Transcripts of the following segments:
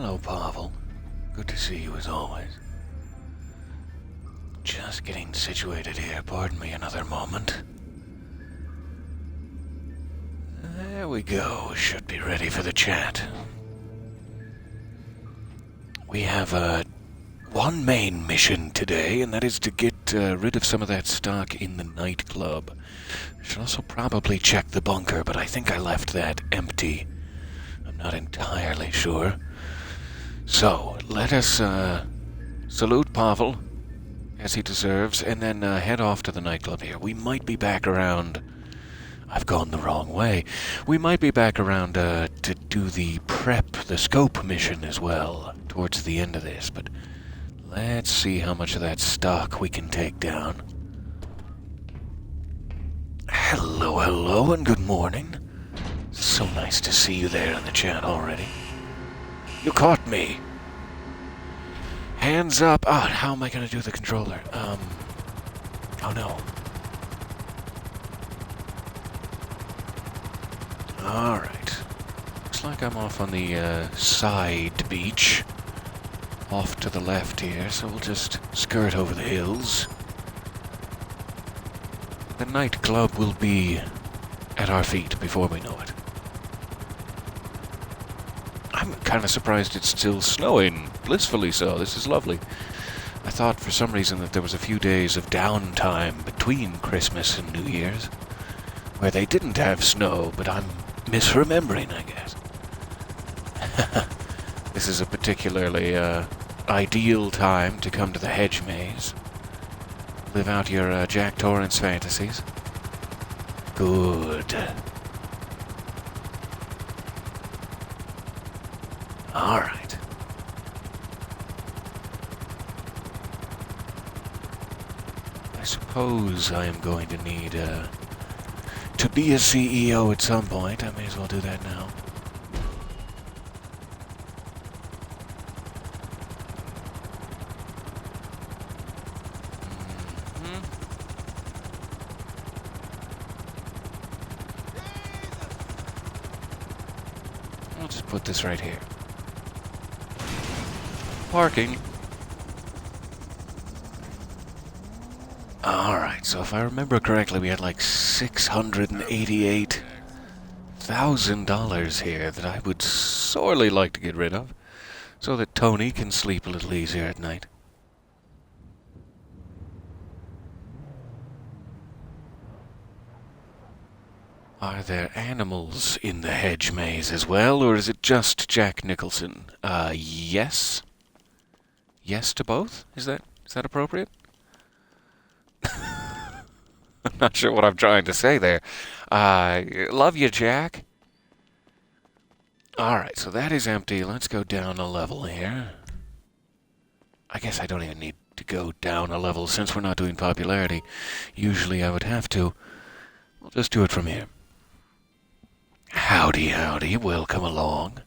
Hello, Pavel. Good to see you as always. Just getting situated here. Pardon me another moment. There we go. Should be ready for the chat. We have one main mission today, and that is to get rid of some of that stock in the nightclub. I should also probably check the bunker, but I think I left that empty. I'm not entirely sure. So, let us salute Pavel, as he deserves, and then head off to the nightclub here. We might be back around... I've gone the wrong way. We might be back around to do the scope mission as well, towards the end of this, but let's see how much of that stock we can take down. Hello, hello, and good morning. So nice to see you there in the chat already. You caught me. Hands up. Ah, how am I going to do the controller? Oh no. Alright. Looks like I'm off on the side beach. Off to the left here, so we'll just skirt over the hills. The nightclub will be at our feet before we know it. I'm kind of surprised it's still snowing. Blissfully so. This is lovely. I thought for some reason that there was a few days of downtime between Christmas and New Year's where they didn't have snow, but I'm misremembering, I guess. This is a particularly ideal time to come to the hedge maze. Live out your Jack Torrance fantasies. Good. Alright. I suppose I am going to need to be a CEO at some point. I may as well do that now. I'll just put this right here. Parking. Alright, so if I remember correctly, we had like $688,000 here that I would sorely like to get rid of, so that Tony can sleep a little easier at night. Are there animals in the hedge maze as well, or is it just Jack Nicholson? Yes. Yes to both? Is that appropriate? I'm not sure what I'm trying to say there. Love you, Jack. Alright, so that is empty. Let's go down a level here. I guess I don't even need to go down a level since we're not doing popularity. Usually I would have to. We'll just do it from here. Howdy, howdy. Welcome along.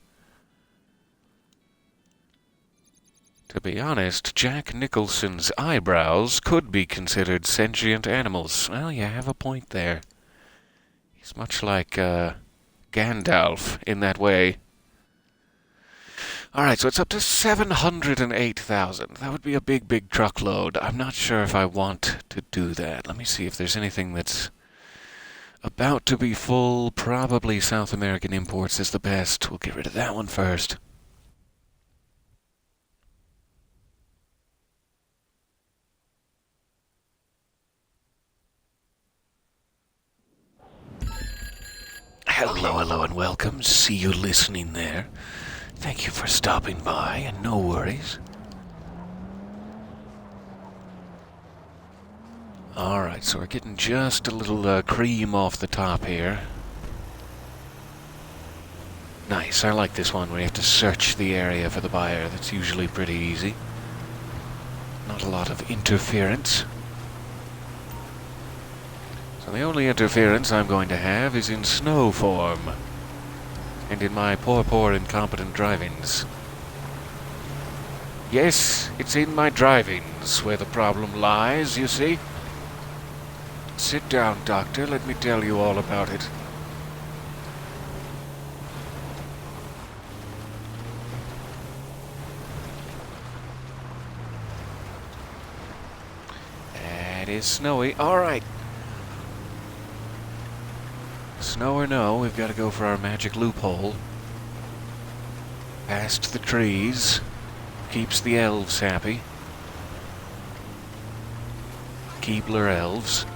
To be honest, Jack Nicholson's eyebrows could be considered sentient animals. Well, you have a point there. He's much like Gandalf in that way. Alright, so it's up to 708,000. That would be a big, big truckload. I'm not sure if I want to do that. Let me see if there's anything that's about to be full. Probably South American imports is the best. We'll get rid of that one first. Hello, hello, and welcome. See you listening there. Thank you for stopping by, and no worries. Alright, so we're getting just a little cream off the top here. Nice, I like this one where you have to search the area for the buyer. That's usually pretty easy. Not a lot of interference. So the only interference I'm going to have is in snow form. And in my poor incompetent drivings. Yes, it's in my drivings where the problem lies, you see. Sit down, Doctor. Let me tell you all about it. It is snowy. Alright. Snow or no, we've got to go for our magic loophole. Past the trees. Keeps the elves happy. Keebler elves.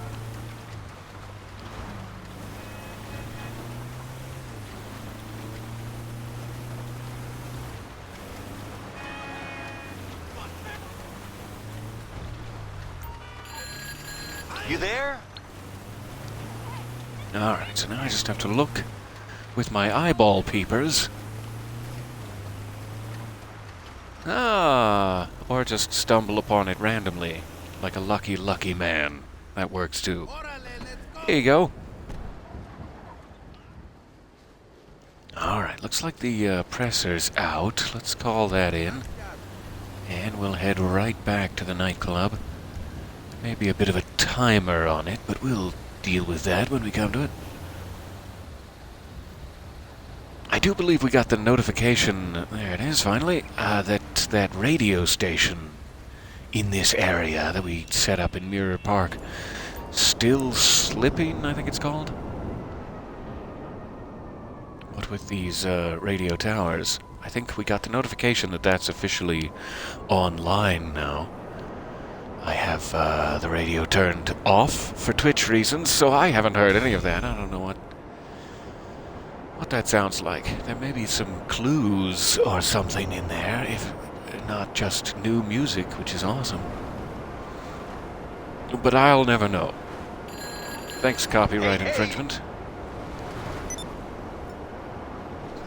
You there? Alright, so now I just have to look with my eyeball peepers. Ah, or just stumble upon it randomly, like a lucky man. That works too. Here you go. Alright, looks like the presser's out. Let's call that in. And we'll head right back to the nightclub. Maybe a bit of a timer on it, but we'll deal with that when we come to it. I do believe we got the notification, there it is finally, that radio station in this area that we set up in Mirror Park, still slipping, I think it's called. What with these radio towers? I think we got the notification that that's officially online now. I have the radio turned off for Twitch reasons, so I haven't heard any of that. I don't know what that sounds like. There may be some clues or something in there, if not just new music, which is awesome. But I'll never know. Thanks, copyright infringement.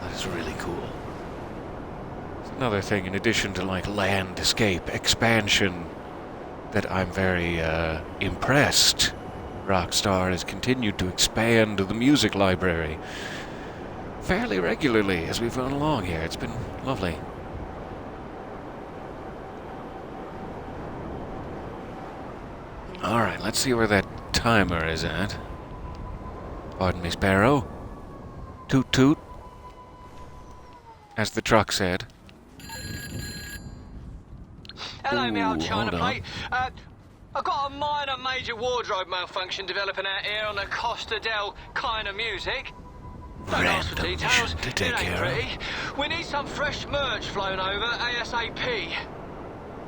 That is really cool. It's another thing, in addition to like landscape expansion, that I'm very impressed. Rockstar has continued to expand the music library fairly regularly as we've run along here. It's been lovely. Alright, let's see where that timer is at. Pardon me, Sparrow. Toot toot. As the truck said. Hello, me old China hold on. plate. I've got a minor major wardrobe malfunction developing out here on the Costa del kind of music. Don't ask for Random details, mission to it take ain't care pretty. We need some fresh merch flown over ASAP.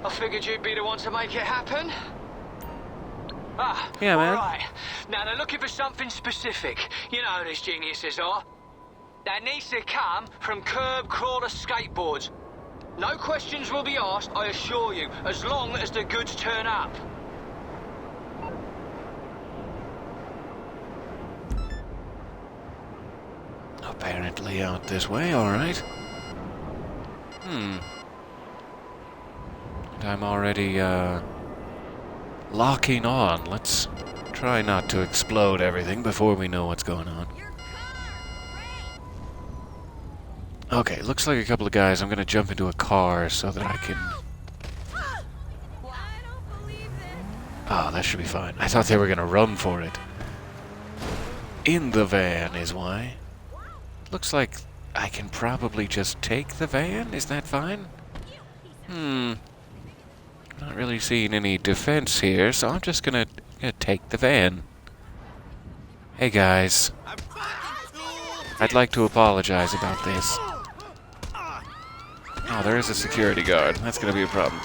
I figured you'd be the one to make it happen. Ah, Yeah, man. alright. Now they're looking for something specific. You know how these geniuses are. That needs to come from curb crawler skateboards. No questions will be asked, I assure you, as long as the goods turn up. Apparently out this way, alright. And I'm already, locking on. Let's try not to explode everything before we know what's going on. Okay, looks like a couple of guys. I'm gonna jump into a car so that I can... Oh, that should be fine. I thought they were gonna run for it. In the van is why. Looks like I can probably just take the van. Is that fine? Not really seeing any defense here, so I'm just gonna take the van. Hey guys. I'd like to apologize about this. Oh, there is a security guard. That's gonna be a problem.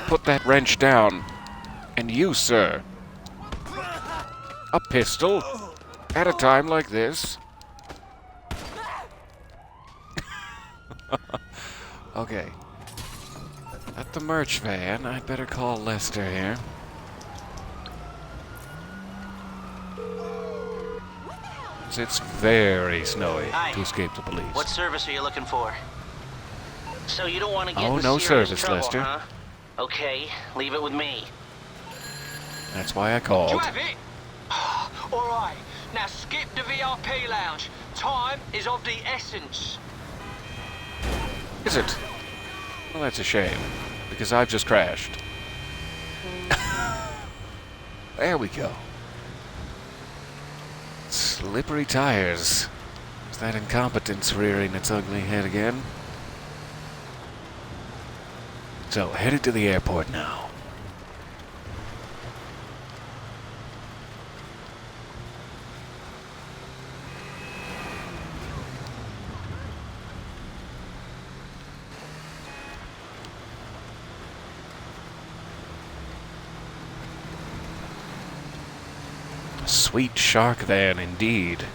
Put that wrench down. And you, sir. A pistol? At a time like this? Okay. At the merch van, I'd better call Lester here. It's very snowy to escape the police. What service are you looking for? So you don't want to get Oh, in no serious service, trouble, Lester. huh? Okay, leave it with me. That's why I Do called. you have it? Alright, now skip the VIP lounge. Time is of the essence. Is it? Well, that's a shame, because I've just crashed. There we go. Slippery tires. Is that incompetence rearing its ugly head again? So, headed to the airport now. A sweet shark van, indeed.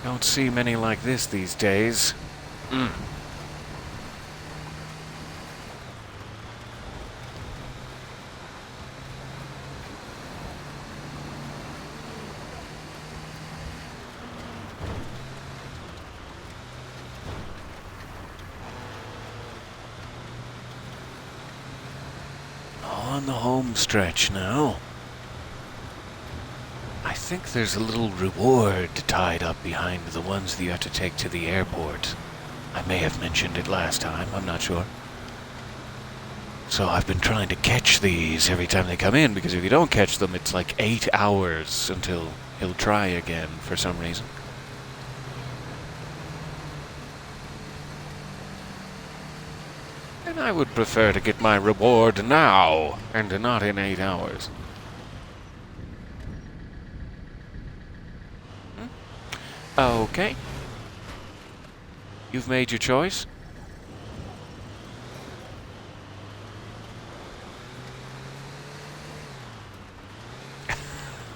Don't see many like this these days. On the home stretch now. I think there's a little reward tied up behind the ones that you have to take to the airport. I may have mentioned it last time, I'm not sure. So I've been trying to catch these every time they come in, because if you don't catch them, it's like 8 hours until he'll try again for some reason. And I would prefer to get my reward now, and not in 8 hours. Okay. You've made your choice.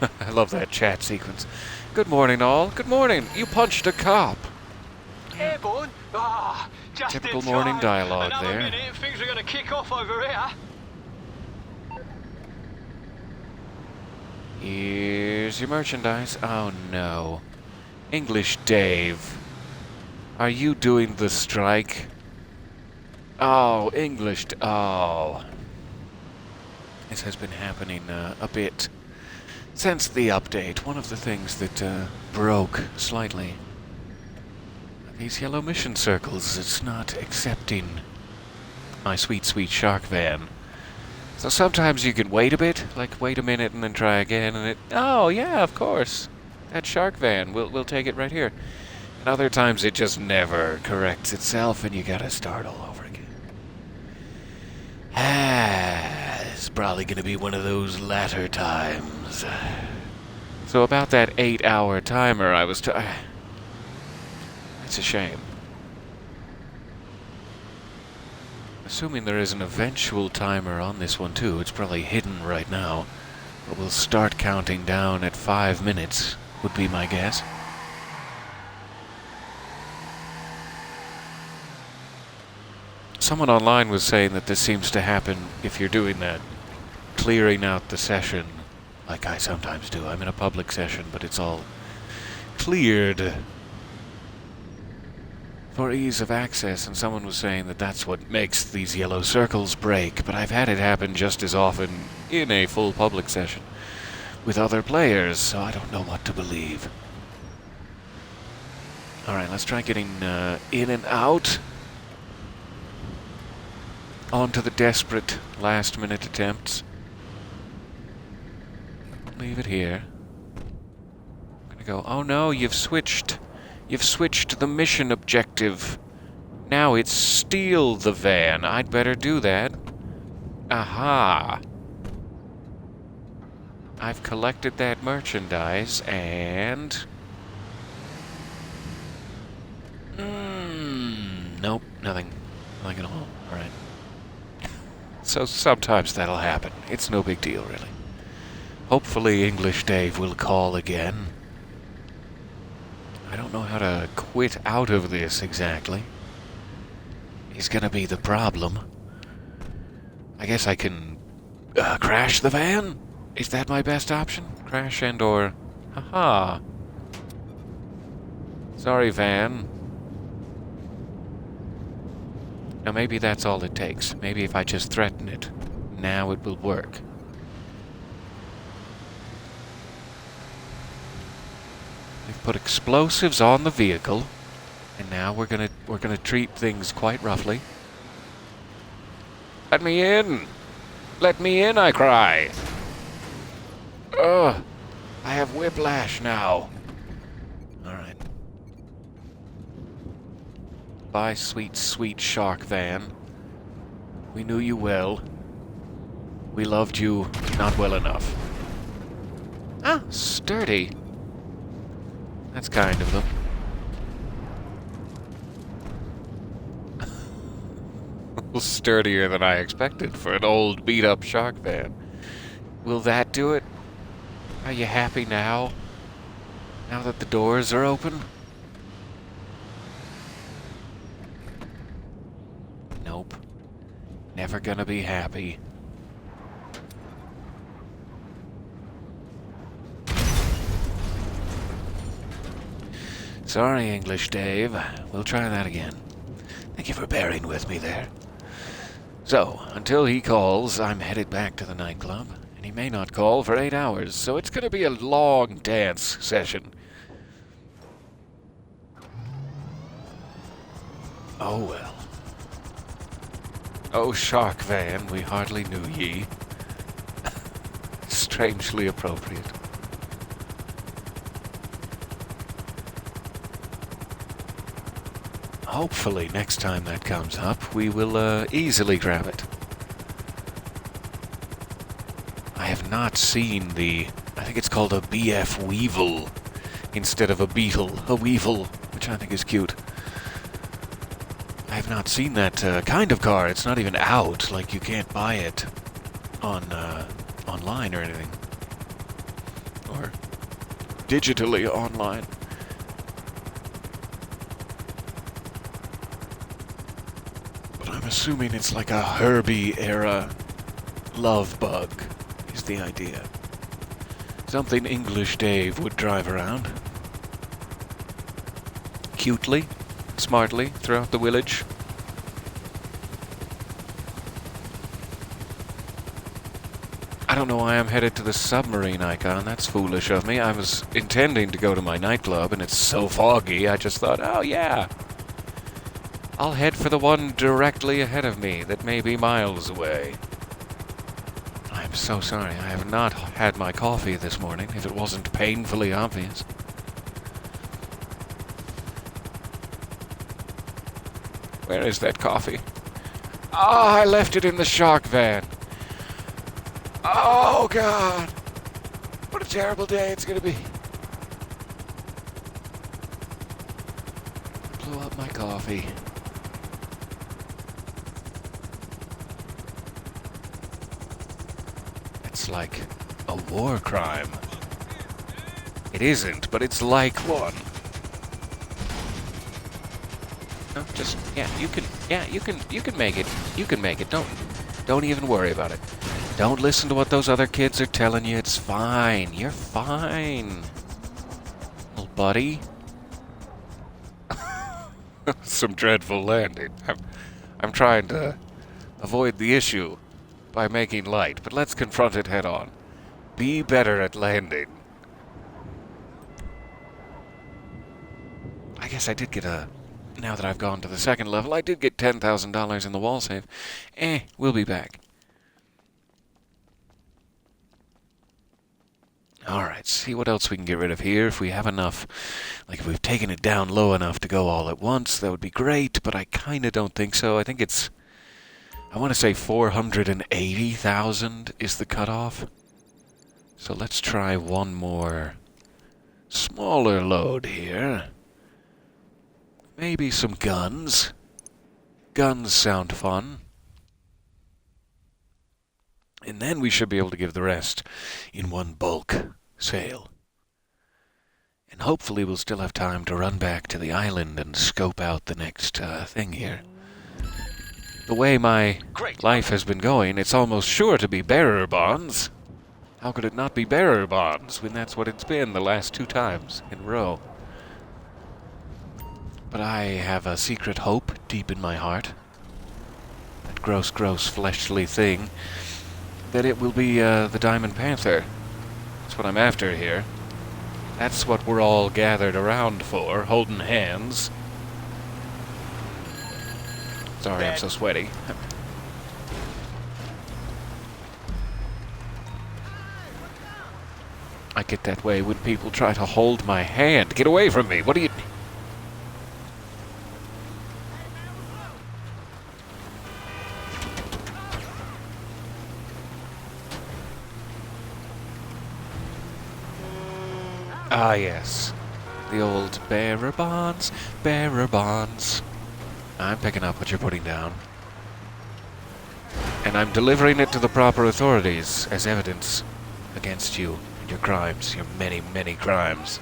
I love that chat sequence. Good morning, all. Good morning. You punched a cop. Airborne? Ah, just Typical in time. morning dialogue Another there. minute, things are going to kick off over here. Here's your merchandise. Oh, no. English Dave. Are you doing the strike? Oh, oh. This has been happening a bit since the update. One of the things that broke slightly. These yellow mission circles, it's not accepting my sweet, sweet shark van. So sometimes you can wait a bit, like wait a minute and then try again, and it, oh yeah, of course. That shark van, we'll take it right here. And other times it just never corrects itself and you gotta start all over again. It's probably gonna be one of those latter times. So about that 8-hour timer I was it's a shame. Assuming there is an eventual timer on this one too, it's probably hidden right now. But we'll start counting down at 5 minutes, would be my guess. Someone online was saying that this seems to happen if you're doing that, clearing out the session, like I sometimes do. I'm in a public session, but it's all cleared for ease of access, and someone was saying that that's what makes these yellow circles break, but I've had it happen just as often in a full public session with other players, so I don't know what to believe. Alright, let's try getting in and out. On to the desperate last-minute attempts. Leave it here. I'm gonna go, oh no, you've switched the mission objective. Now it's steal the van. I'd better do that. Aha. I've collected that merchandise and... Nope, nothing. Nothing at all. Alright. So sometimes that'll happen. It's no big deal, really. Hopefully English Dave will call again. I don't know how to quit out of this exactly. He's gonna be the problem. I guess I can crash the van? Is that my best option? Crash and or... Haha. Sorry, van. Now maybe that's all it takes. Maybe if I just threaten it, now it will work. We've put explosives on the vehicle, and now we're gonna treat things quite roughly. Let me in! Let me in, I cry! Ugh! I have whiplash now. Alright. Bye, sweet, sweet shark van. We knew you well. We loved you not well enough. Ah, sturdy. That's kind of them. A little sturdier than I expected for an old beat-up shark van. Will that do it? Are you happy now? Now that the doors are open? Nope. Never gonna be happy. Sorry, English Dave. We'll try that again. Thank you for bearing with me there. So, until he calls, I'm headed back to the nightclub. And he may not call for 8 hours, so it's gonna be a long dance session. Oh well. Oh, shark van, we hardly knew ye. Strangely appropriate. Hopefully, next time that comes up, we will easily grab it. I have not seen the... I think it's called a BF Weevil instead of a beetle. A weevil, which I think is cute. I have not seen that kind of car. It's not even out. Like, you can't buy it on online or anything. Or digitally online. But I'm assuming it's like a Herbie-era love bug, is the idea. Something English Dave would drive around. Cutely, smartly, throughout the village. I don't know why I'm headed to the submarine icon. That's foolish of me. I was intending to go to my nightclub, and it's so foggy, I just thought, oh yeah, I'll head for the one directly ahead of me that may be miles away. I'm so sorry. I have not had my coffee this morning, if it wasn't painfully obvious. Where is that coffee? Ah, I left it in the shark van. Oh, God. What a terrible day it's going to be. Blew up my coffee. It's like a war crime. It isn't, but it's like one. No, just, you can make it. You can make it. Don't even worry about it. Don't listen to what those other kids are telling you. It's fine. You're fine. Little buddy. Some dreadful landing. I'm trying to avoid the issue by making light, but let's confront it head on. Be better at landing. I guess I did get now that I've gone to the second level, I did get $10,000 in the wall save. We'll be back. Alright, see what else we can get rid of here. If we have enough, like if we've taken it down low enough to go all at once, that would be great, but I kind of don't think so. I think it's, I want to say 480,000 is the cutoff. So let's try one more smaller load here. Maybe some guns. Guns sound fun. And then we should be able to give the rest in one bulk sale. And hopefully we'll still have time to run back to the island and scope out the next thing here. The way my life has been going, it's almost sure to be bearer bonds. How could it not be bearer bonds when that's what it's been the last 2 times in a row? But I have a secret hope deep in my heart. That gross, fleshly thing. That it will be the Diamond Panther. That's what I'm after here. That's what we're all gathered around for, holding hands. Sorry, I'm so sweaty. I get that way when people try to hold my hand. Get away from me! What are you... Ah, yes. The old bearer bonds, bearer bonds. I'm picking up what you're putting down. And I'm delivering it to the proper authorities as evidence against you and your crimes, your many, many crimes.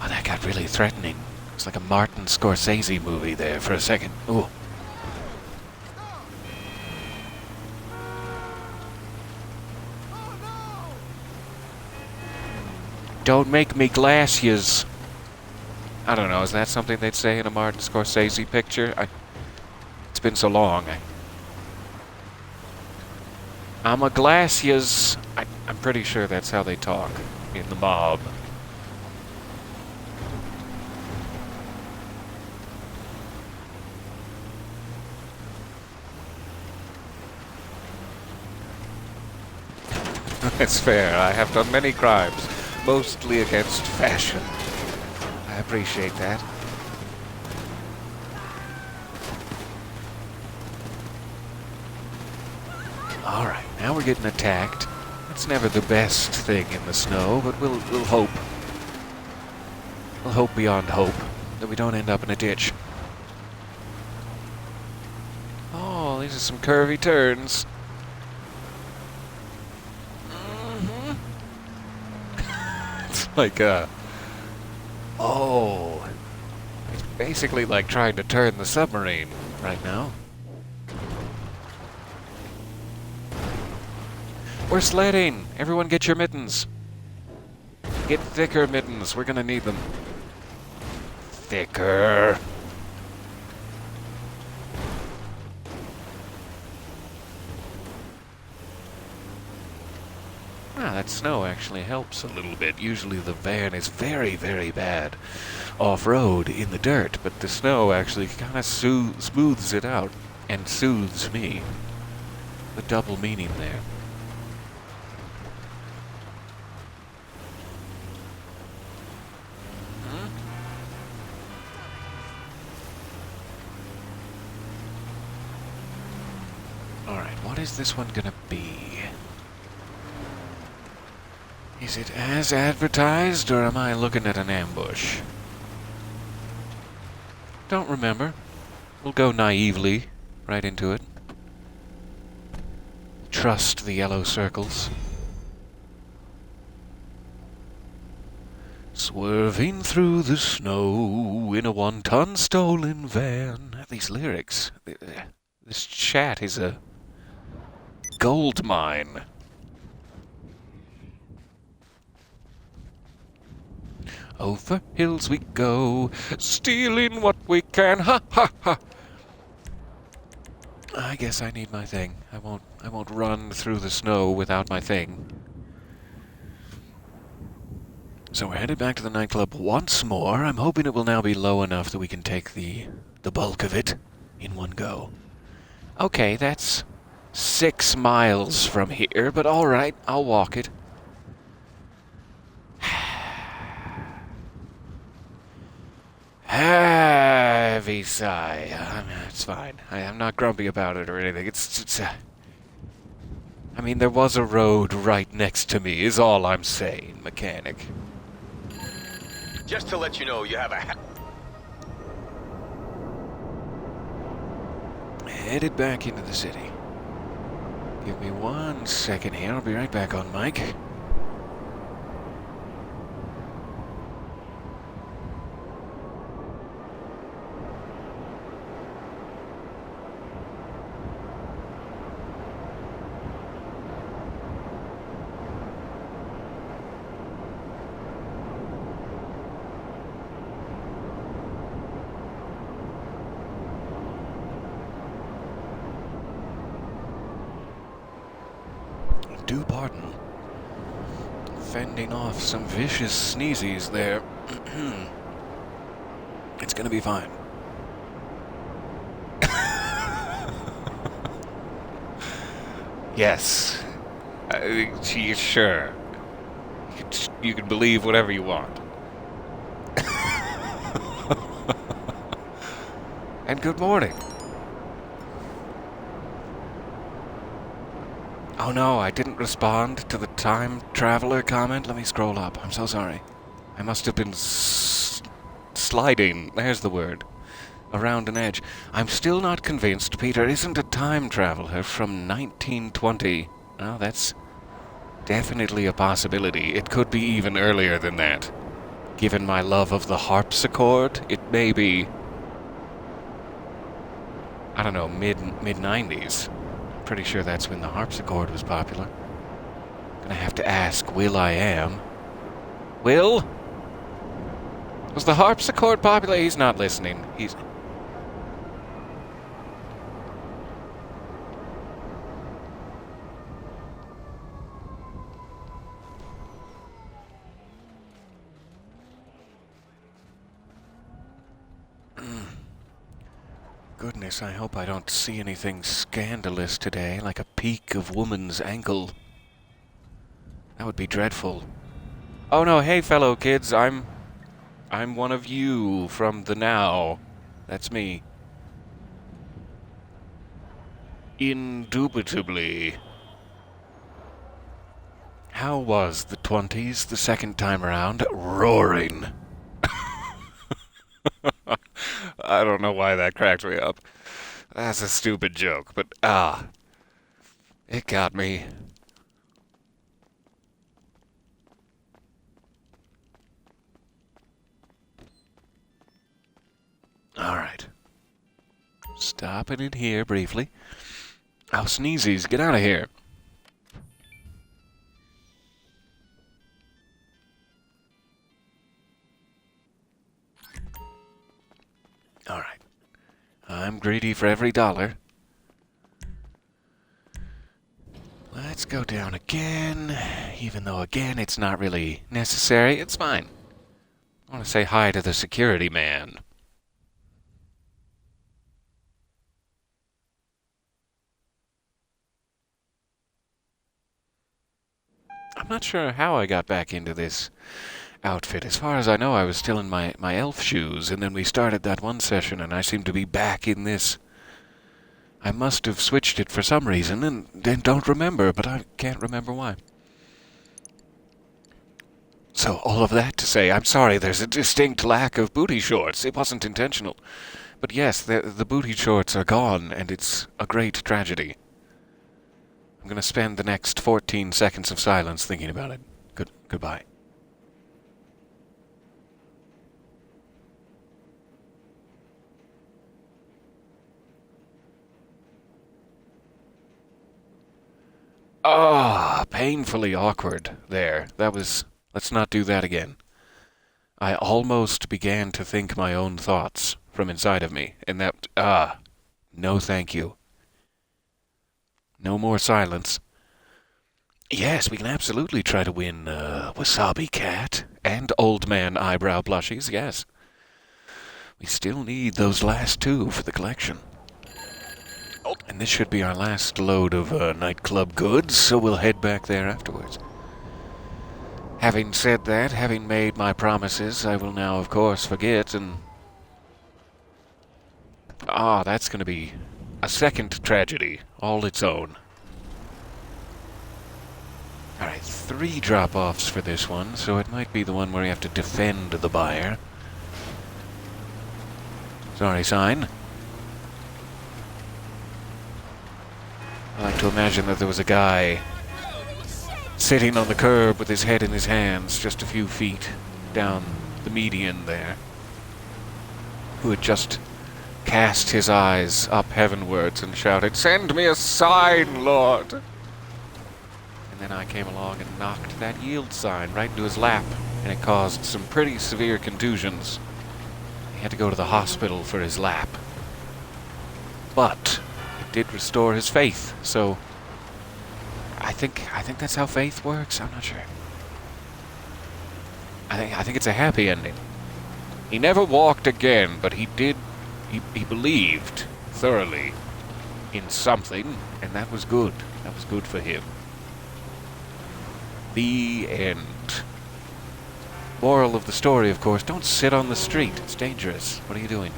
Oh, that got really threatening. It's like a Martin Scorsese movie there for a second. Ooh. Don't make me glass yous. I don't know, is that something they'd say in a Martin Scorsese picture? It's been so long. I'm a glass yous. I'm pretty sure that's how they talk in the mob. That's fair. I have done many crimes, mostly against fashion. I appreciate that. Alright, now we're getting attacked. It's never the best thing in the snow, but we'll hope. We'll hope beyond hope that we don't end up in a ditch. Oh, these are some curvy turns. It's like, oh. It's basically like trying to turn the submarine right now. We're sledding! Everyone get your mittens. Get thicker mittens. We're gonna need them. Thicker. Ah, that snow actually helps a little bit. Usually the van is very, very bad off-road in the dirt, but the snow actually kind of smooths it out and soothes me. The double meaning there. Alright, what is this one gonna be? Is it as advertised, or am I looking at an ambush? Don't remember. We'll go naively right into it. Trust the yellow circles. Swerving through the snow in a one-ton stolen van. These lyrics. This chat is a gold mine. Over hills we go, stealing what we can. Ha ha ha. I guess I need my thing. I won't run through the snow without my thing. So we're headed back to the nightclub once more. I'm hoping it will now be low enough that we can take the bulk of it in one go. Okay, that's 6 miles from here, but alright, I'll walk it. Heavy sigh. It's fine. I'm not grumpy about it or anything. It's I mean, there was a road right next to me, is all I'm saying, mechanic. Just to let you know, you have a... Headed back into the city. Give me 1 second here. I'll be right back on mic. Do pardon. Fending off some vicious sneezies there. It's gonna be fine. Yes. Sure. You can believe whatever you want. And good morning. Oh no, I didn't respond to the time traveler comment. Let me scroll up. I'm so sorry. I must have been sliding, there's the word, around an edge. I'm still not convinced Peter isn't a time traveler from 1920. Oh, that's definitely a possibility. It could be even earlier than that. Given my love of the harpsichord, it may be, I don't know, mid-90s. Pretty sure that's when the harpsichord was popular. Gonna have to ask Will I Am. Will? Was the harpsichord popular? He's not listening. He's... Goodness, I hope I don't see anything scandalous today, like a peak of woman's ankle. That would be dreadful. Oh no, hey fellow kids, I'm one of you from the now. That's me. Indubitably. How was the 20s the second time around? Roaring. I don't know why that cracked me up. That's a stupid joke, but it got me. Alright. Stopping in here briefly. Oh, sneezies, get out of here. Alright. I'm greedy for every dollar. Let's go down again. Even though, again, it's not really necessary. It's fine. I want to say hi to the security man. I'm not sure how I got back into this outfit. As far as I know, I was still in my elf shoes, and then we started that one session, and I seem to be back in this. I must have switched it for some reason, and don't remember, but I can't remember why. So, all of that to say, I'm sorry, there's a distinct lack of booty shorts. It wasn't intentional. But yes, the booty shorts are gone, and it's a great tragedy. I'm going to spend the next 14 seconds of silence thinking about it. Goodbye. Ah, painfully awkward there. That was... Let's not do that again. I almost began to think my own thoughts from inside of me, and that... no thank you. No more silence. Yes, we can absolutely try to win Wasabi Cat and Old Man Eyebrow Plushies, yes. We still need those last two for the collection. And this should be our last load of nightclub goods, so we'll head back there afterwards. Having said that, having made my promises, I will now, of course, forget and... that's going to be a second tragedy, all its own. Alright, 3 drop-offs for this one, so it might be the one where you have to defend the buyer. Sorry, sign. I like to imagine that there was a guy sitting on the curb with his head in his hands just a few feet down the median there, who had just cast his eyes up heavenwards and shouted, "Send me a sign, Lord!" And then I came along and knocked that yield sign right into his lap, and it caused some pretty severe contusions. He had to go to the hospital for his lap. But it did restore his faith, so I think that's how faith works. I'm not sure. I think it's a happy ending. He never walked again, but he did. He believed thoroughly in something, and that was good. That was good for him. The end. Moral of the story, of course, don't sit on the street. It's dangerous. What are you doing?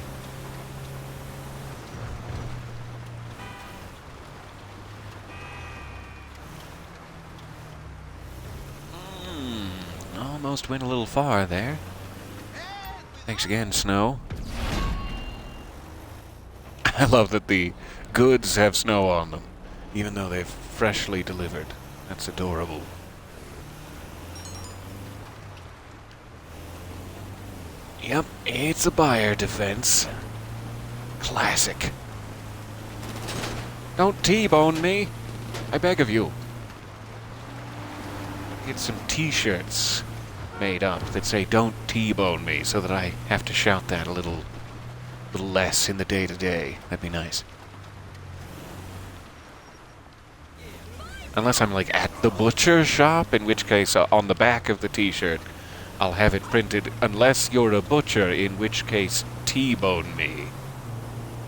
almost went a little far there. Thanks again, Snow. I love that the goods have snow on them, even though they've freshly delivered. That's adorable. Yep, it's a buyer defense. Classic. Don't T-bone me, I beg of you. Get some t-shirts made up that say "Don't T-bone me," so that I have to shout that a little less in the day-to-day. That'd be nice. Unless I'm like at the butcher shop, in which case on the back of the t-shirt I'll have it printed, "Unless you're a butcher, in which case T-bone me.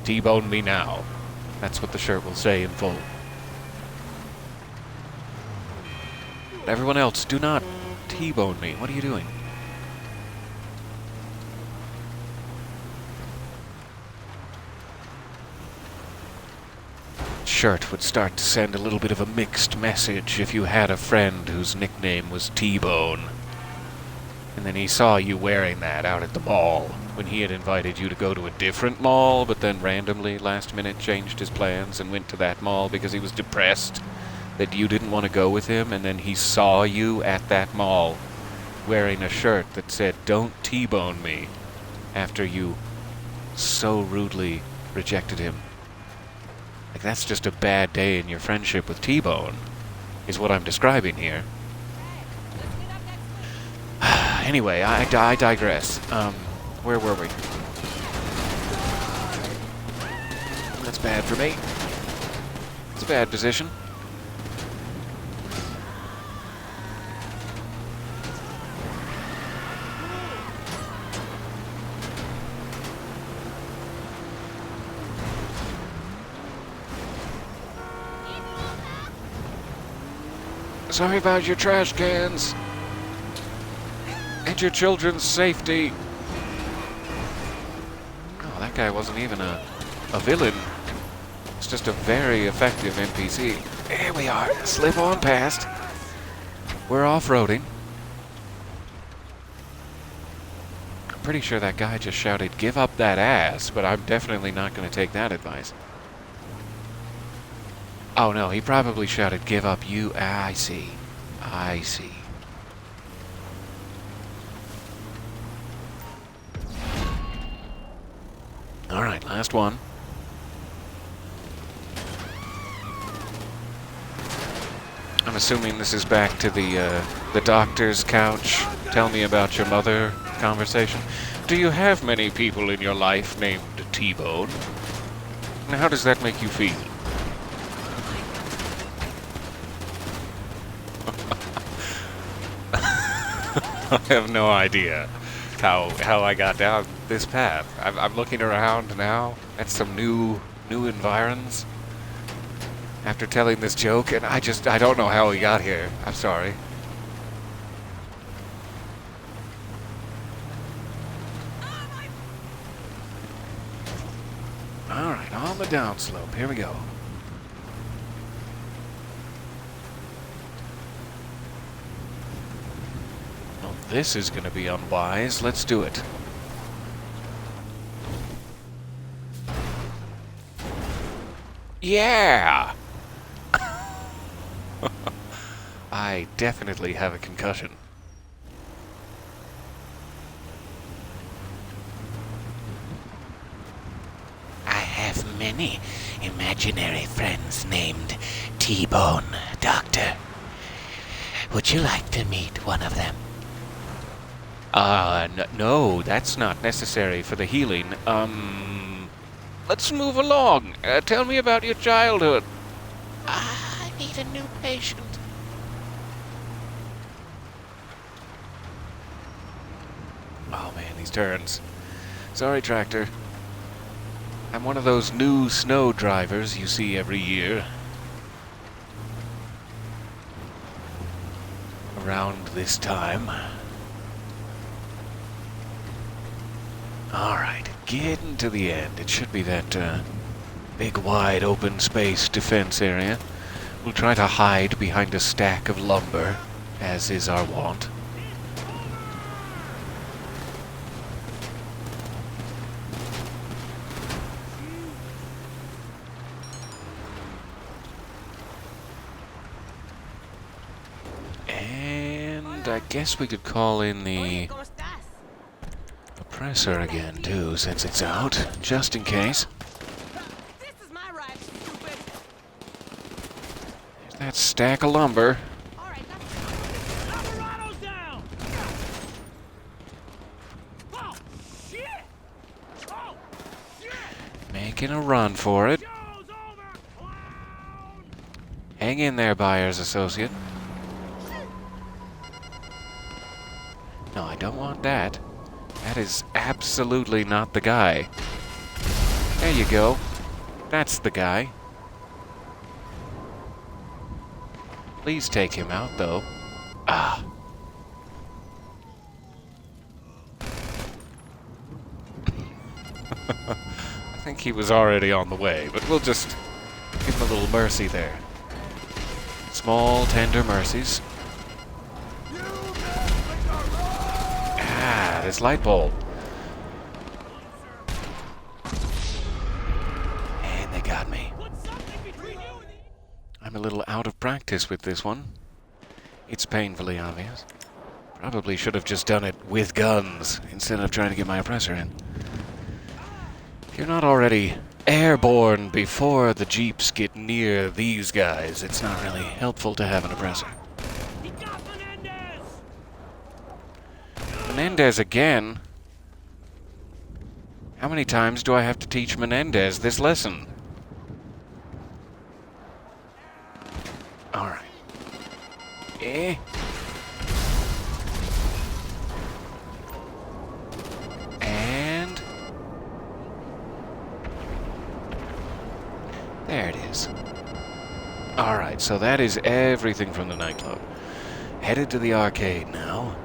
T-bone me now." That's what the shirt will say in full. Everyone else, do not T-bone me. What are you doing? Shirt would start to send a little bit of a mixed message if you had a friend whose nickname was T-Bone. And then he saw you wearing that out at the mall when he had invited you to go to a different mall, but then randomly last minute changed his plans and went to that mall because he was depressed that you didn't want to go with him, and then he saw you at that mall wearing a shirt that said "Don't T-bone me" after you so rudely rejected him. Like, that's just a bad day in your friendship with T-Bone, is what I'm describing here. Anyway, I digress. Where were we? That's bad for me. It's a bad position. Sorry about your trash cans. And your children's safety. Oh, that guy wasn't even a villain. It's just a very effective NPC. Here we are. Slip on past. We're off-roading. I'm pretty sure that guy just shouted, "Give up that ass," but I'm definitely not going to take that advice. Oh no, he probably shouted, "Give up you." Ah, I see. I see. Alright, last one. I'm assuming this is back to the doctor's couch. Tell me about your mother conversation. Do you have many people in your life named T-Bone? And how does that make you feel? I have no idea how I got down this path. I'm looking around now at some new environs after telling this joke, and I don't know how we got here. I'm sorry. Alright, on the downslope. Here we go. This is going to be unwise. Let's do it. Yeah! I definitely have a concussion. I have many imaginary friends named T-Bone, Doctor. Would you like to meet one of them? No, that's not necessary for the healing. Let's move along. Tell me about your childhood. I need a new patient. Oh man, these turns. Sorry, tractor. I'm one of those new snow drivers you see every year. Around this time. Alright, getting to the end. It should be that big wide open space defense area. We'll try to hide behind a stack of lumber, as is our wont. And I guess we could call in the oppressor again, too, since it's out, just in case. This is my ride, stupid. There's that stack of lumber. All right, let's go. Alvarado's down. Oh, shit. Oh, shit. Making a run for it. Show's over, clown. Hang in there, buyer's associate. No, I don't want that. That is absolutely not the guy. There you go. That's the guy. Please take him out, though. Ah. I think he was already on the way, but we'll just give him a little mercy there. Small, tender mercies. Ah, this light bulb. And they got me. I'm a little out of practice with this one. It's painfully obvious. Probably should have just done it with guns instead of trying to get my oppressor in. If you're not already airborne before the jeeps get near these guys, it's not really helpful to have an oppressor. Menendez again? How many times do I have to teach Menendez this lesson? Alright. And... there it is. Alright, so that is everything from the nightclub. Headed to the arcade now.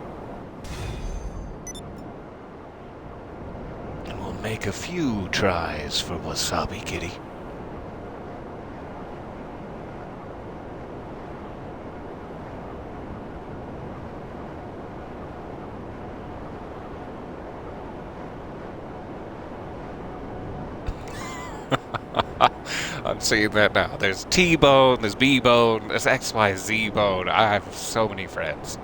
Make a few tries for Wasabi Kitty. I'm seeing that now. There's T-Bone, there's B-Bone, there's XYZ-Bone. I have so many friends.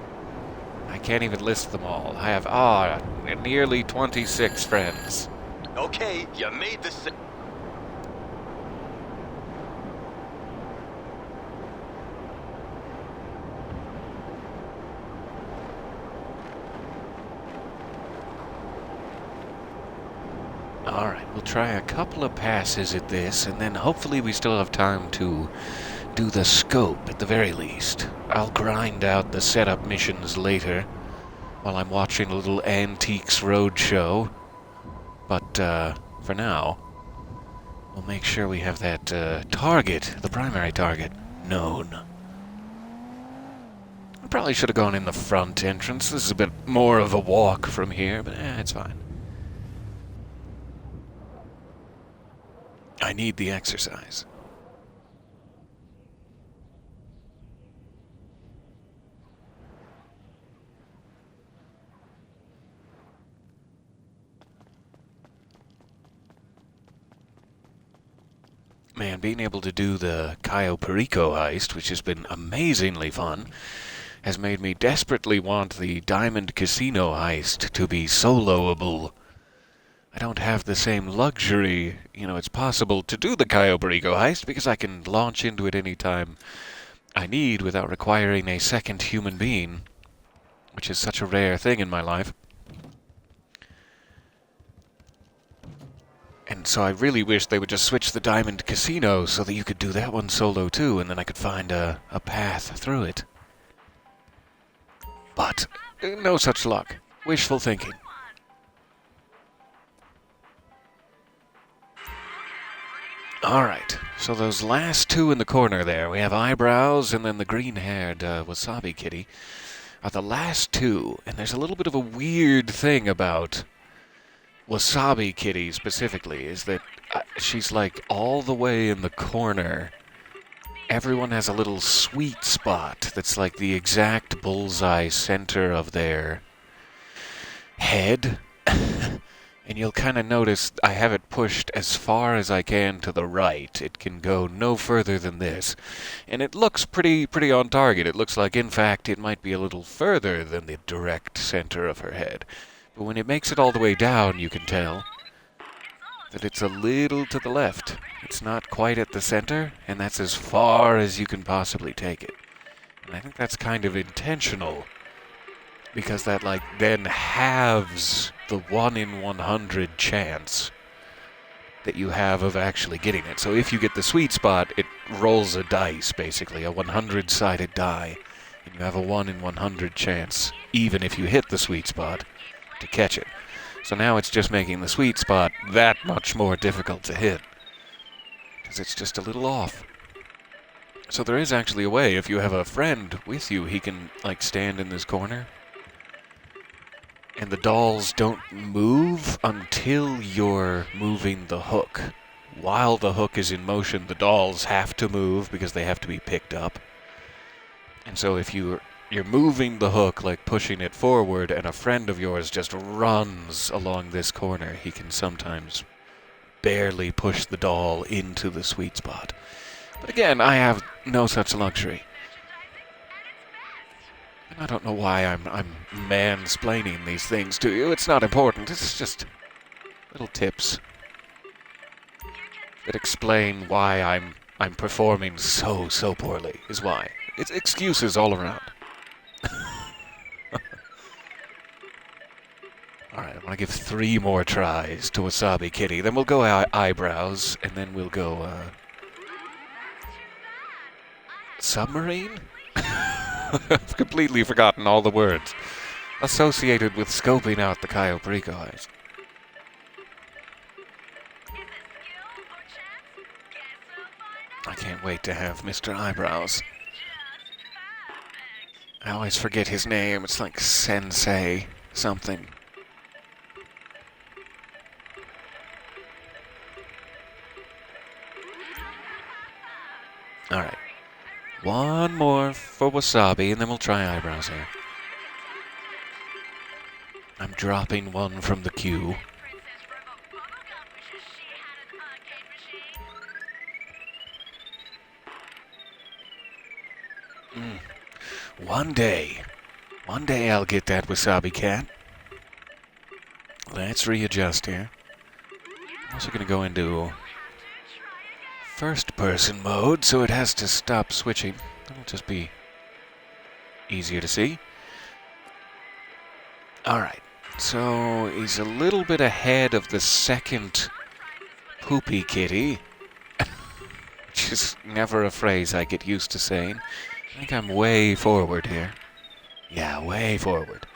I can't even list them all. I have, nearly 26 friends. Okay, you made the Alright, we'll try a couple of passes at this, and then hopefully we still have time to do the scope at the very least. I'll grind out the setup missions later, while I'm watching a little Antiques Roadshow. But, for now, we'll make sure we have that, target, the primary target, known. I probably should have gone in the front entrance. This is a bit more of a walk from here, but it's fine. I need the exercise. Man, being able to do the Cayo Perico heist, which has been amazingly fun, has made me desperately want the Diamond Casino heist to be soloable. I don't have the same luxury. You know, it's possible to do the Cayo Perico heist because I can launch into it any time I need without requiring a second human being, which is such a rare thing in my life. And so I really wish they would just switch the Diamond Casino so that you could do that one solo too, and then I could find a path through it. But no such luck. Wishful thinking. Alright, so those last two in the corner there, we have Eyebrows and then the green-haired Wasabi Kitty, are the last two, and there's a little bit of a weird thing about Wasabi Kitty specifically, is that she's like all the way in the corner. Everyone has a little sweet spot that's like the exact bullseye center of their head. And you'll kind of notice I have it pushed as far as I can to the right. It can go no further than this. And it looks pretty on target. It looks like, in fact, it might be a little further than the direct center of her head. But when it makes it all the way down, you can tell that it's a little to the left. It's not quite at the center, and that's as far as you can possibly take it. And I think that's kind of intentional, because that, like, then halves the 1 in 100 chance that you have of actually getting it. So if you get the sweet spot, it rolls a dice, basically, a 100-sided die, and you have a 1 in 100 chance, even if you hit the sweet spot, to catch it. So now it's just making the sweet spot that much more difficult to hit, because it's just a little off. So there is actually a way, if you have a friend with you, he can, like, stand in this corner, and the dolls don't move until you're moving the hook. While the hook is in motion, the dolls have to move because they have to be picked up. And so if you're moving the hook, like pushing it forward, and a friend of yours just runs along this corner, he can sometimes barely push the doll into the sweet spot. But again, I have no such luxury. I don't know why I'm mansplaining these things to you. It's not important. It's just little tips that explain why I'm performing so poorly, is why. It's excuses all around. Alright, I want to give 3 more tries to Wasabi Kitty. Then we'll go eyebrows, and then we'll go, submarine? I've completely forgotten all the words associated with scoping out the Cayo Perico eyes. I can't wait to have Mr. Eyebrows. I always forget his name. It's like Sensei something. Alright. 1 more for Wasabi, and then we'll try eyebrows here. I'm dropping 1 from the queue. One day I'll get that Wasabi cat. Let's readjust here. I'm also going to go into first-person mode, so it has to stop switching. It'll just be easier to see. Alright, so he's a little bit ahead of the second poopy kitty, which is never a phrase I get used to saying. I think I'm way forward here. Yeah, way forward.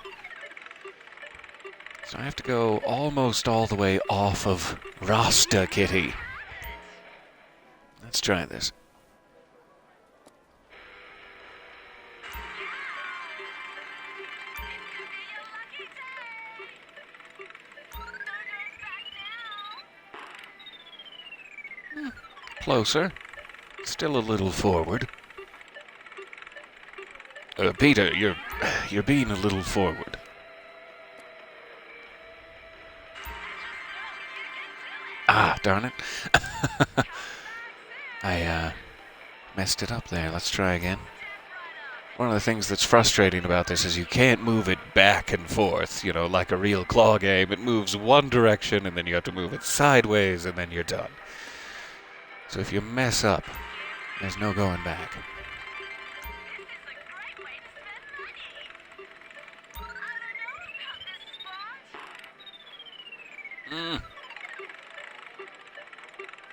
So I have to go almost all the way off of Rasta Kitty. Let's try this. Closer. Still a little forward. Peter, you're being a little forward. Ah, darn it. I messed it up there. Let's try again. One of the things that's frustrating about this is you can't move it back and forth, you know, like a real claw game. It moves one direction, and then you have to move it sideways, and then you're done. So if you mess up, there's no going back.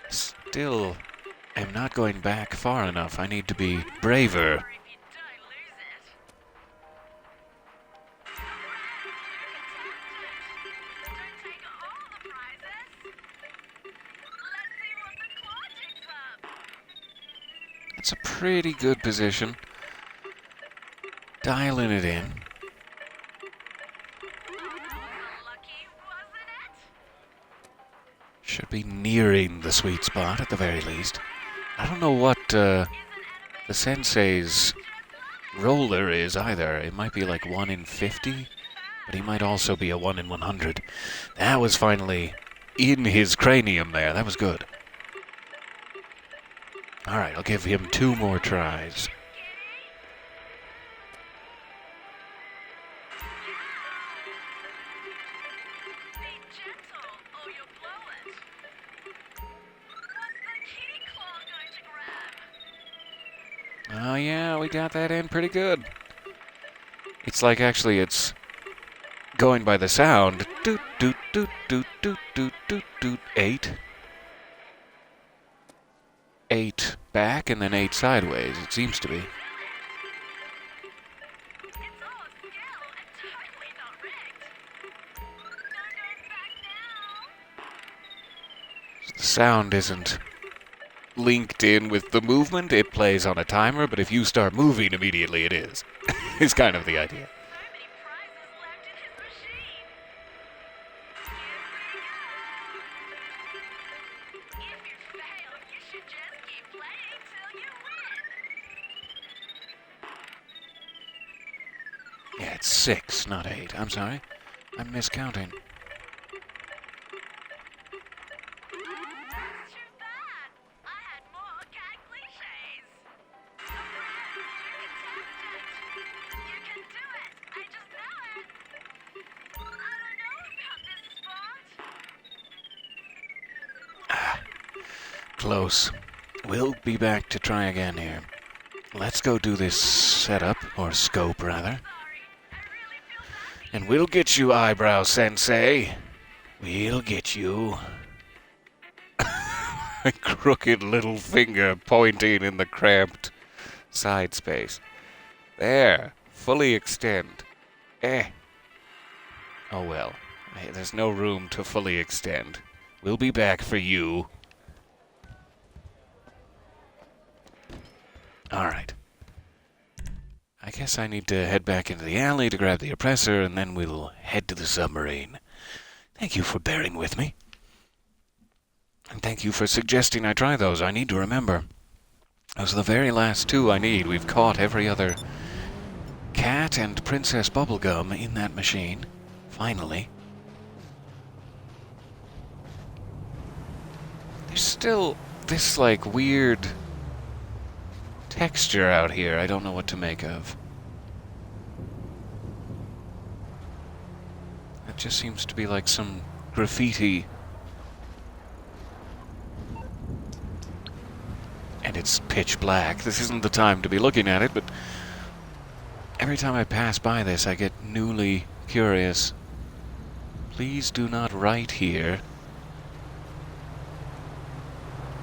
Still am not going back far enough. I need to be braver. It's a pretty good position. Dialing it in. Should be nearing the sweet spot at the very least. I don't know what the Sensei's roller is either. It might be like 1 in 50. But he might also be a 1 in 100. That was finally in his cranium there. That was good. Alright, I'll give him 2 more tries. Oh yeah, we got that in pretty good. It's like actually it's going by the sound. Doot doot doot doot doot doot doot doot 8. 8 back and then 8 sideways, it seems to be. The sound isn't linked in with the movement. It plays on a timer, but if you start moving immediately, it is. It's kind of the idea. Yeah, it's 6, not 8. I'm sorry. I'm miscounting. Close. We'll be back to try again here. Let's go do this setup, or scope rather. And we'll get you, Eyebrow Sensei. We'll get you. A crooked little finger pointing in the cramped side space. There. Fully extend. Oh well. Hey, there's no room to fully extend. We'll be back for you. Alright. I guess I need to head back into the alley to grab the oppressor, and then we'll head to the submarine. Thank you for bearing with me. And thank you for suggesting I try those. I need to remember. Those are the very last 2 I need. We've caught every other cat and Princess Bubblegum in that machine. Finally. There's still this, like, weird texture out here I don't know what to make of. It just seems to be like some graffiti. And it's pitch black. This isn't the time to be looking at it, but every time I pass by this I get newly curious. Please do not write here.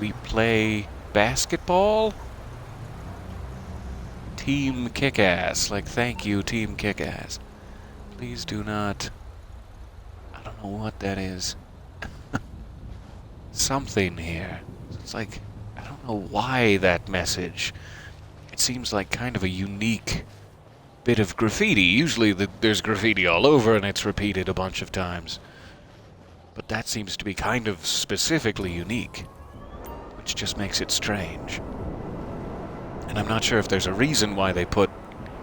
We play basketball? Team Kick-Ass. Like, thank you, Team Kick-Ass. Please do not... I don't know what that is. Something here. It's like, I don't know why that message. It seems like kind of a unique bit of graffiti. Usually there's graffiti all over and it's repeated a bunch of times. But that seems to be kind of specifically unique, which just makes it strange. And I'm not sure if there's a reason why they put,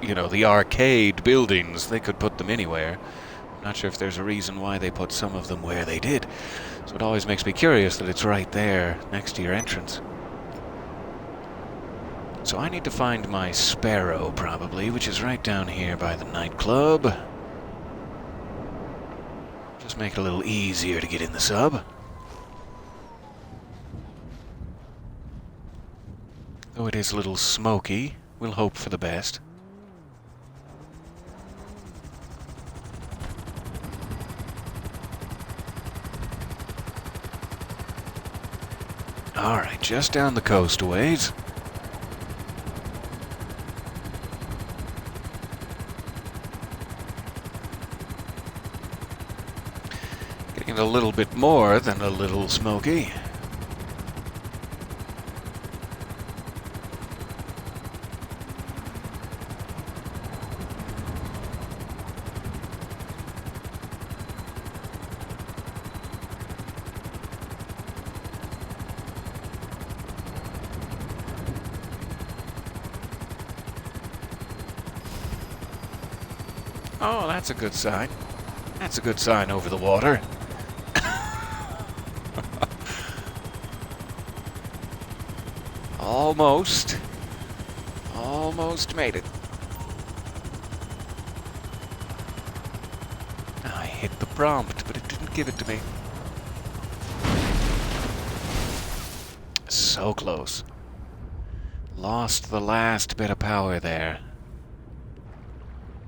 you know, the arcade buildings. They could put them anywhere. I'm not sure if there's a reason why they put some of them where they did. So it always makes me curious that it's right there next to your entrance. So I need to find my Sparrow, probably, which is right down here by the nightclub. Just make it a little easier to get in the sub. Though it is a little smoky, we'll hope for the best. Alright, just down the coast a ways. Getting a little bit more than a little smoky. Oh, that's a good sign. That's a good sign over the water. Almost. Almost made it. I hit the prompt, but it didn't give it to me. So close. Lost the last bit of power there.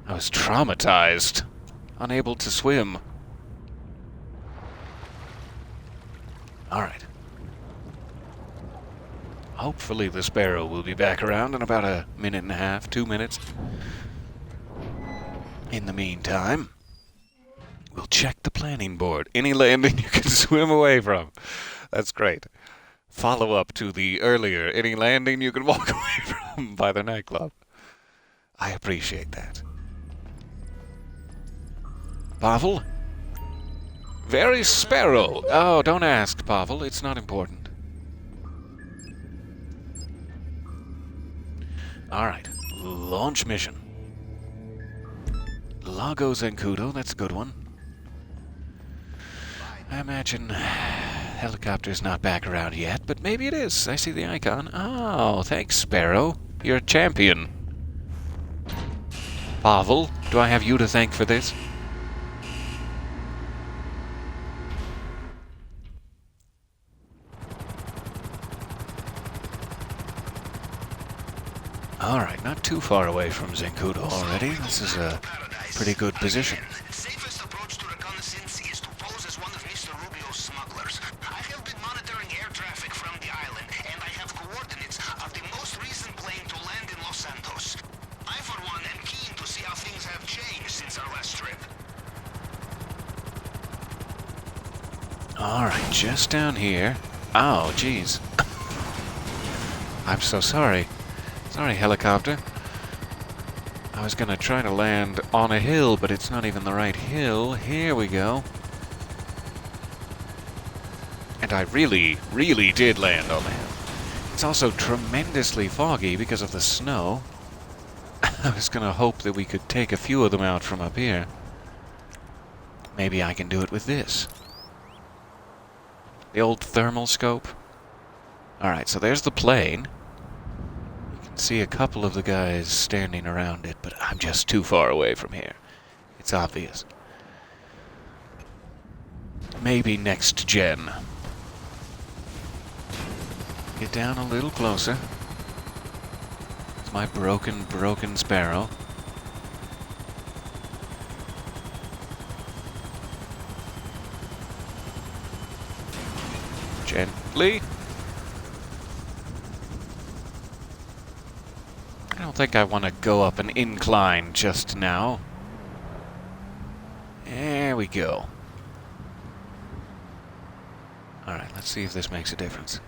I was traumatized. Unable to swim. Alright. Hopefully the Sparrow will be back around in about a minute and a half, 2 minutes. In the meantime, we'll check the planning board. Any landing you can swim away from. That's great. Follow up to the earlier, any landing you can walk away from by the nightclub. I appreciate that. Pavel? Very Sparrow. Oh, don't ask, Pavel. It's not important. Alright. Launch mission. Lago Zancudo. That's a good one. I imagine helicopter's not back around yet, but maybe it is. I see the icon. Oh, thanks, Sparrow. You're a champion. Pavel, do I have you to thank for this? Alright, not too far away from Zancudo already. This is a pretty good position. Safest approach to reconnaissance is to pose as one of Mr. Rubio's smugglers. I have been monitoring air traffic from the island, and I have coordinates of the most recent plane to land in Los Santos. I, for one, am keen to see how things have changed since our last trip. Alright, just down here. Oh, jeez. I'm so sorry. Sorry, helicopter. I was gonna try to land on a hill, but it's not even the right hill. Here we go. And I really, really did land on the hill. It's also tremendously foggy because of the snow. I was gonna hope that we could take a few of them out from up here. Maybe I can do it with this. The old thermal scope. Alright, so there's the plane. See a couple of the guys standing around it, but I'm just too far away from here. It's obvious. Maybe next gen. Get down a little closer. It's my broken Sparrow. Gently. I don't think I want to go up an incline just now. There we go. Alright, let's see if this makes a difference.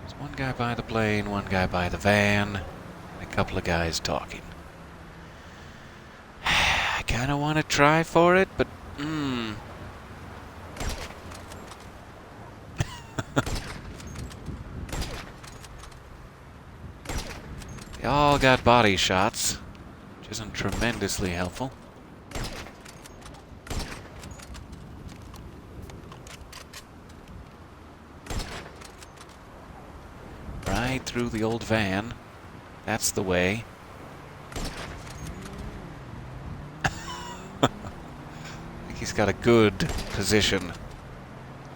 There's one guy by the plane, one guy by the van, and a couple of guys talking. I kind of want to try for it, but They all got body shots, which isn't tremendously helpful. Right through the old van. That's the way. I think he's got a good position.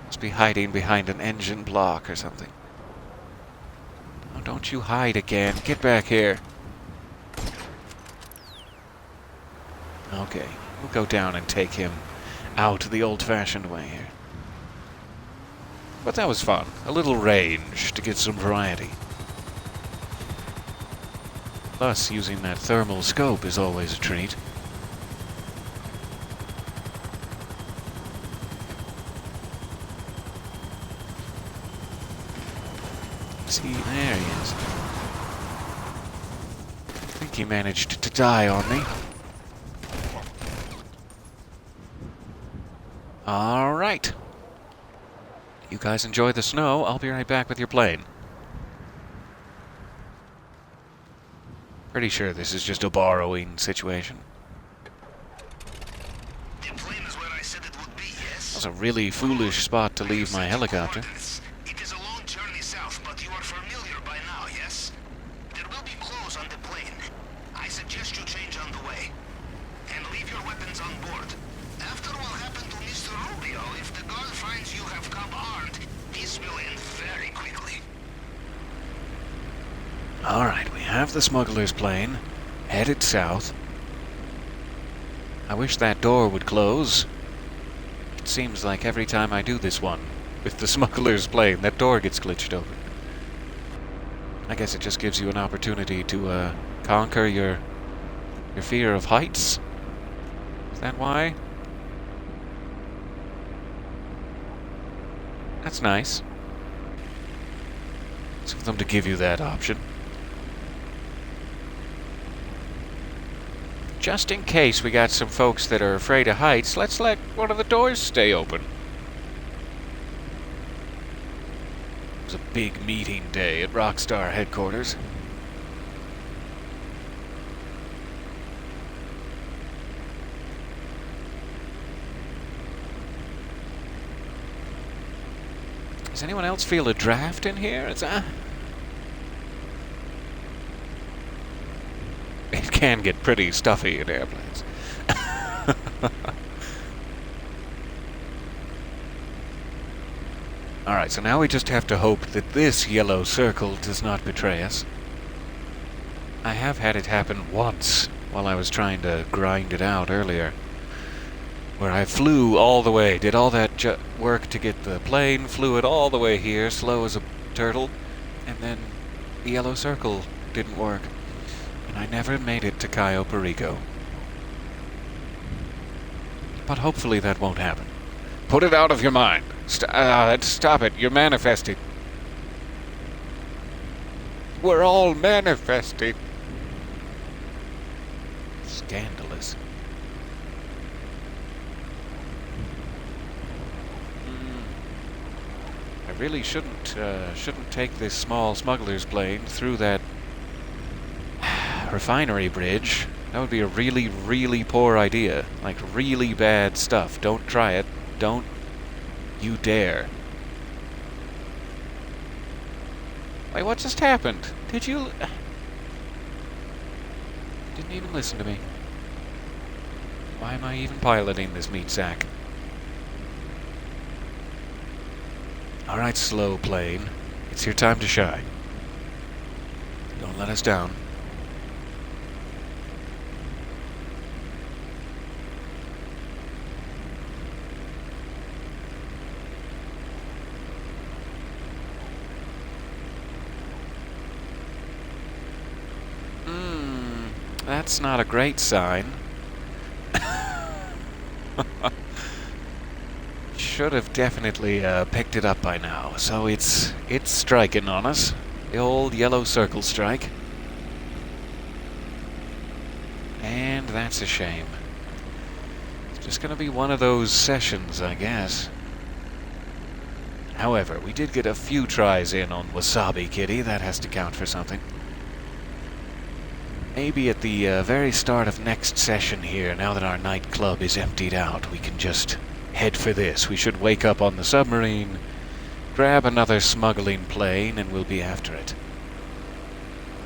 Must be hiding behind an engine block or something. Oh, don't you hide again. Get back here. Okay, we'll go down and take him out the old-fashioned way here. But that was fun. A little range to get some variety. Plus, using that thermal scope is always a treat. See, there he is. I think he managed to die on me. Alright. You guys enjoy the snow. I'll be right back with your plane. Pretty sure this is just a borrowing situation. The plane is where I said it would be, yes? That's a really foolish spot to leave my helicopter. It is a long journey south, but you are familiar by now, yes? There will be clothes on the plane. I suggest you change on the way. And leave your weapons on board. After what happened to Mr. Rubio, if the guard finds you have come armed, this will end very quickly. Alright, we have the smuggler's plane, headed south. I wish that door would close. It seems like every time I do this one, with the smuggler's plane, that door gets glitched open. I guess it just gives you an opportunity to conquer your fear of heights. Is that why? That's nice. It's for them to give you that option. Just in case we got some folks that are afraid of heights, let's let one of the doors stay open. It was a big meeting day at Rockstar headquarters. Does anyone else feel a draft in here? It can get pretty stuffy in airplanes. Alright, so now we just have to hope that this yellow circle does not betray us. I have had it happen once while I was trying to grind it out earlier, where I flew all the way, did all that work to get the plane, flew it all the way here, slow as a turtle, and then the yellow circle didn't work. And I never made it to Cayo Perico. But hopefully that won't happen. Put it out of your mind. Stop it. You're manifesting. We're all manifesting. Scandalous. I really shouldn't take this small smuggler's plane through that refinery bridge. That would be a really, really poor idea. Like, really bad stuff. Don't try it. Don't you dare. Wait, what just happened? Did you... Didn't even listen to me. Why am I even piloting this meat sack? Alright, slow plane. It's your time to shine. Don't let us down. That's not a great sign. Should have definitely picked it up by now. So it's striking on us. The old yellow circle strike. And that's a shame. It's just gonna be one of those sessions, I guess. However, we did get a few tries in on Wasabi Kitty. That has to count for something. Maybe at the very start of next session here, now that our nightclub is emptied out, we can just head for this. We should wake up on the submarine, grab another smuggling plane, and we'll be after it.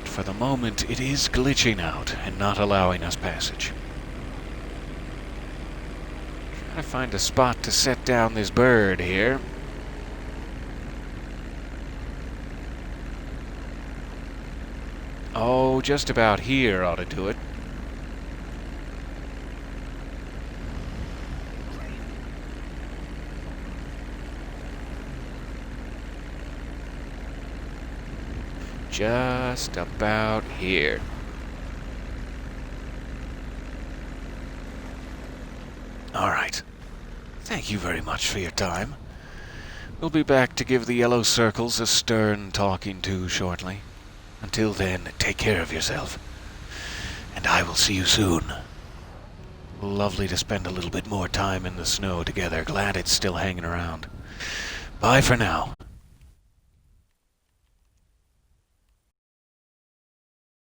But for the moment, it is glitching out and not allowing us passage. Trying to find a spot to set down this bird here. Oh, just about here ought to do it. Just about here. All right. Thank you very much for your time. We'll be back to give the yellow circles a stern talking to shortly. Until then, take care of yourself. And I will see you soon. Lovely to spend a little bit more time in the snow together. Glad it's still hanging around. Bye for now.